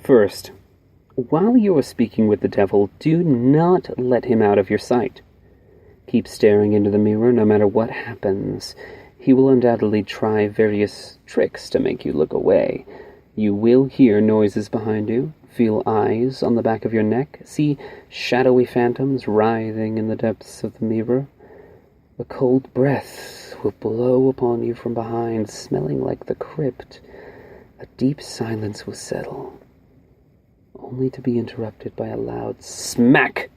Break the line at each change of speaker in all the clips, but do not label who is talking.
First, while you are speaking with the devil, do not let him out of your sight. Keep staring into the mirror no matter what happens. He will undoubtedly try various tricks to make you look away. You will hear noises behind you, feel eyes on the back of your neck, see shadowy phantoms writhing in the depths of the mirror. A cold breath will blow upon you from behind, smelling like the crypt. A deep silence will settle, only to be interrupted by a loud smack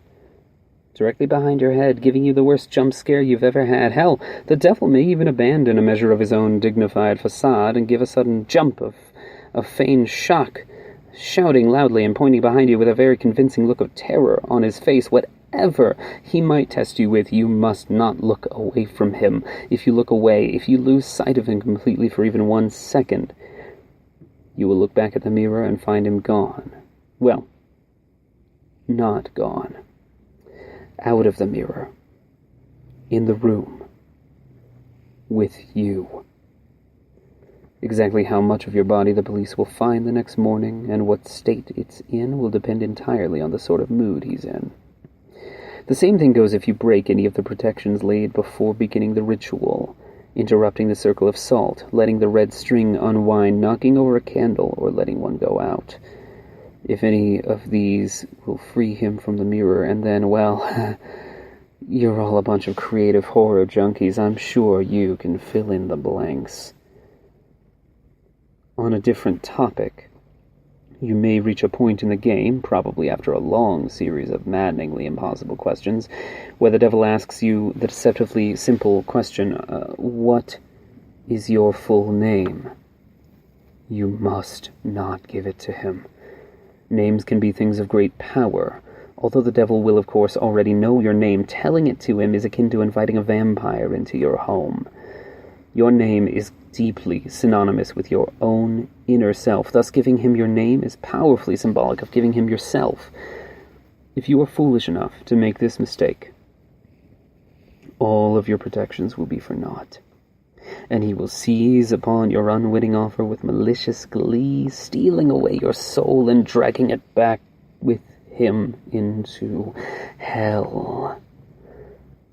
directly behind your head, giving you the worst jump scare you've ever had. Hell, the devil may even abandon a measure of his own dignified facade and give a sudden jump of feigned shock, shouting loudly and pointing behind you with a very convincing look of terror on his face. Whatever he might test you with, you must not look away from him. If you look away, if you lose sight of him completely for even 1 second, you will look back at the mirror and find him gone. Well, not gone. Out of the mirror. In the room. With you. Exactly how much of your body the police will find the next morning and what state it's in will depend entirely on the sort of mood he's in. The same thing goes if you break any of the protections laid before beginning the ritual, interrupting the circle of salt, letting the red string unwind, knocking over a candle, or letting one go out. If any of these will free him from the mirror, and then, well, you're all a bunch of creative horror junkies. I'm sure you can fill in the blanks. On a different topic, you may reach a point in the game, probably after a long series of maddeningly impossible questions, where the devil asks you the deceptively simple question, what is your full name? You must not give it to him. Names can be things of great power. Although the devil will, of course, already know your name, telling it to him is akin to inviting a vampire into your home. Your name is deeply synonymous with your own inner self. Thus, giving him your name is powerfully symbolic of giving him yourself. If you are foolish enough to make this mistake, all of your protections will be for naught, and he will seize upon your unwitting offer with malicious glee, stealing away your soul and dragging it back with him into hell.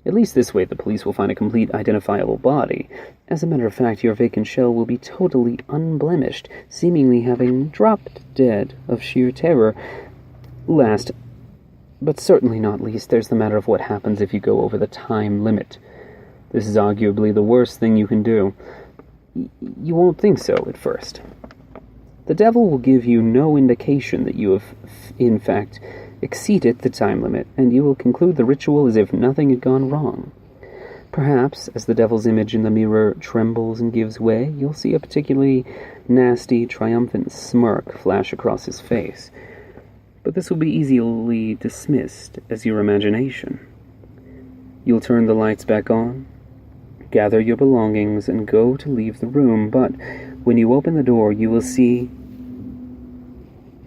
At least this way the police will find a complete identifiable body. As a matter of fact, your vacant shell will be totally unblemished, seemingly having dropped dead of sheer terror. Last, but certainly not least, there's the matter of what happens if you go over the time limit. This is arguably the worst thing you can do. You won't think so at first. The devil will give you no indication that you have, in fact, exceeded the time limit, and you will conclude the ritual as if nothing had gone wrong. Perhaps, as the devil's image in the mirror trembles and gives way, you'll see a particularly nasty, triumphant smirk flash across his face. But this will be easily dismissed as your imagination. You'll turn the lights back on, gather your belongings, and go to leave the room, but when you open the door, you will see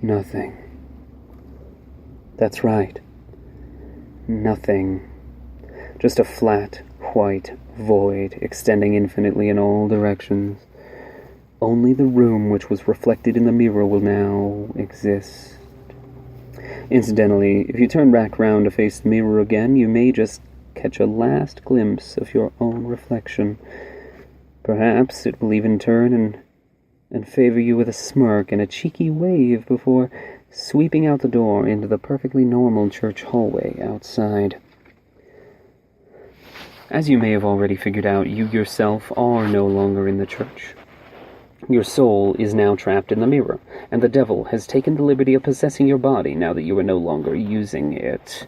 nothing. That's right. Nothing. Just a flat, white void extending infinitely in all directions. Only the room which was reflected in the mirror will now exist. Incidentally, if you turn back round to face the mirror again, you may just catch a last glimpse of your own reflection. Perhaps it will even turn and favor you with a smirk and a cheeky wave before sweeping out the door into the perfectly normal church hallway outside. As you may have already figured out, you yourself are no longer in the church. Your soul is now trapped in the mirror, and the devil has taken the liberty of possessing your body now that you are no longer using it.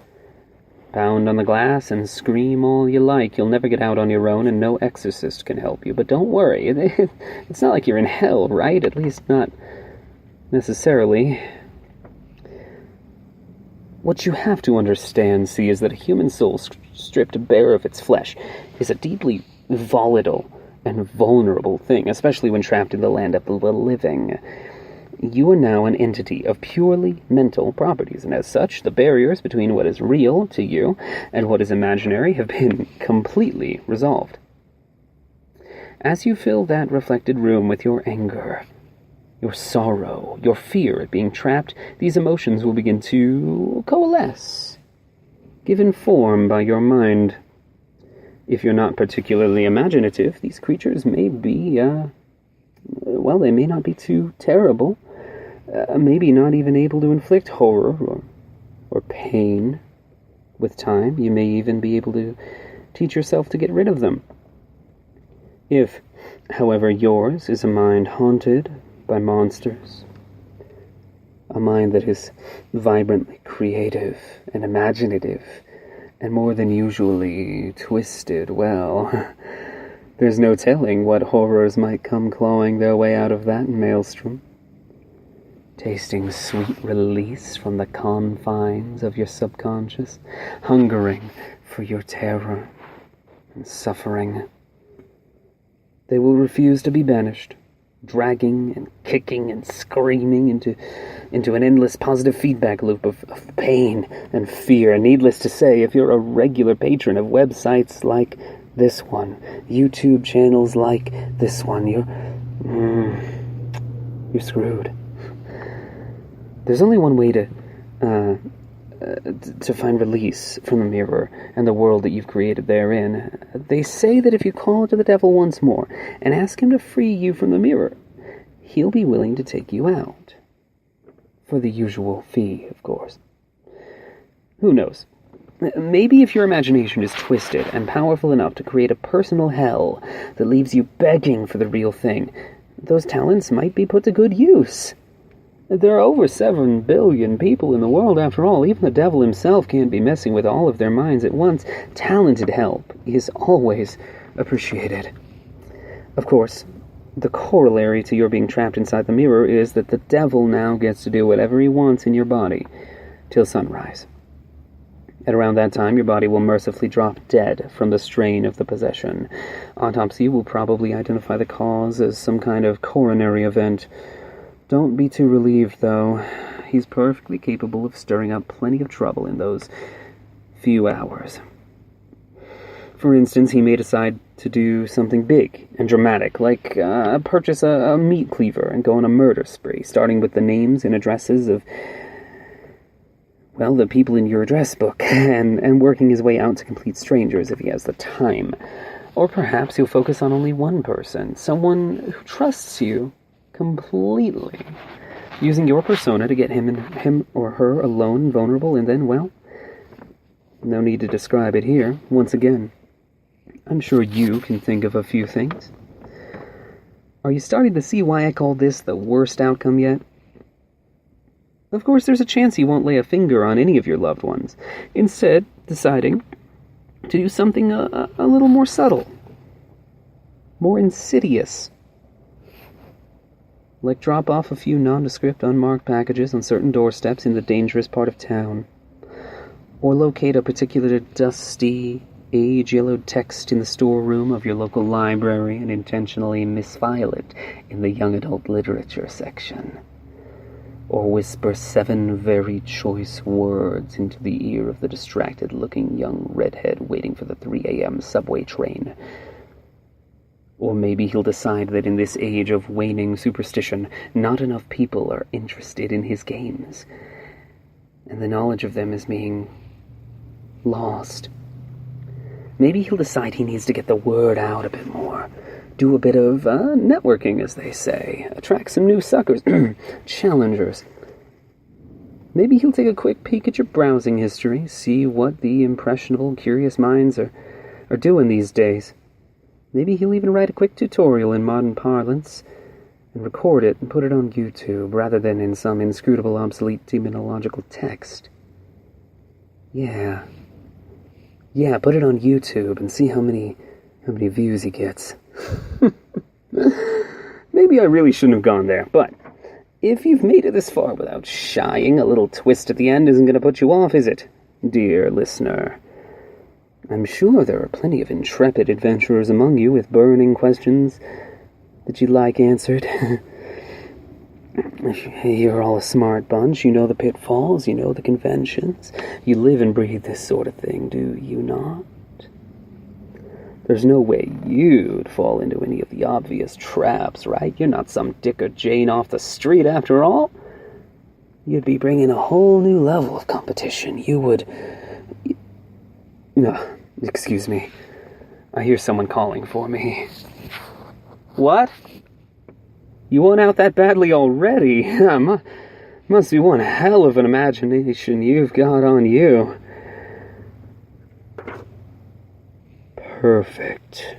Pound on the glass and scream all you like. You'll never get out on your own, and no exorcist can help you. But don't worry, it's not like you're in hell, right? At least not necessarily. What you have to understand, see, is that a human soul stripped bare of its flesh is a deeply volatile and vulnerable thing, especially when trapped in the land of the living. You are now an entity of purely mental properties, and as such, the barriers between what is real to you and what is imaginary have been completely resolved. As you fill that reflected room with your anger, your sorrow, your fear at being trapped, these emotions will begin to coalesce, given form by your mind. If you're not particularly imaginative, these creatures may be, they may not be too terrible, maybe not even able to inflict horror or pain. With time, you may even be able to teach yourself to get rid of them. If, however, yours is a mind haunted by monsters, a mind that is vibrantly creative and imaginative, and more than usually twisted, well, there's no telling what horrors might come clawing their way out of that maelstrom, tasting sweet release from the confines of your subconscious, hungering for your terror and suffering. They will refuse to be banished, dragging and kicking and screaming into an endless positive feedback loop of pain and fear. Needless to say, if you're a regular patron of websites like this one, YouTube channels like this one, you're screwed. There's only one way to find release from the mirror and the world that you've created therein. They say that if you call to the devil once more and ask him to free you from the mirror, he'll be willing to take you out. For the usual fee, of course. Who knows? Maybe if your imagination is twisted and powerful enough to create a personal hell that leaves you begging for the real thing, those talents might be put to good use. There are over 7 billion people in the world, after all. Even the devil himself can't be messing with all of their minds at once. Talented help is always appreciated. Of course, the corollary to your being trapped inside the mirror is that the devil now gets to do whatever he wants in your body till sunrise. At around that time, your body will mercifully drop dead from the strain of the possession. Autopsy will probably identify the cause as some kind of coronary event. Don't be too relieved, though. He's perfectly capable of stirring up plenty of trouble in those few hours. For instance, he may decide to do something big and dramatic, like purchase a meat cleaver and go on a murder spree, starting with the names and addresses of, the people in your address book, and working his way out to complete strangers if he has the time. Or perhaps he'll focus on only one person, someone who trusts you completely, using your persona to get him or her alone, vulnerable, and then, no need to describe it here. Once again, I'm sure you can think of a few things. Are you starting to see why I call this the worst outcome yet? Of course, there's a chance he won't lay a finger on any of your loved ones, instead deciding to do something a little more subtle, more insidious. Like drop off a few nondescript unmarked packages on certain doorsteps in the dangerous part of town, or locate a particular dusty, age-yellowed text in the storeroom of your local library and intentionally misfile it in the young adult literature section, or whisper 7 very choice words into the ear of the distracted-looking young redhead waiting for the 3 a.m. subway train. Or maybe he'll decide that in this age of waning superstition, not enough people are interested in his games, and the knowledge of them is being lost. Maybe he'll decide he needs to get the word out a bit more, do a bit of networking, as they say, attract some new suckers, challengers. Maybe he'll take a quick peek at your browsing history, see what the impressionable, curious minds are doing these days. Maybe he'll even write a quick tutorial in modern parlance and record it and put it on YouTube rather than in some inscrutable, obsolete demonological text. Yeah, put it on YouTube and see how many views he gets. Maybe I really shouldn't have gone there, but if you've made it this far without shying, a little twist at the end isn't going to put you off, is it, dear listener? I'm sure there are plenty of intrepid adventurers among you with burning questions that you'd like answered. You're all a smart bunch. You know the pitfalls. You know the conventions. You live and breathe this sort of thing, do you not? There's no way you'd fall into any of the obvious traps, right? You're not some Dick or Jane off the street after all. You'd be bringing a whole new level of competition. You would... No, excuse me. I hear someone calling for me. What? You want out that badly already? Must be one hell of an imagination you've got on you. Perfect.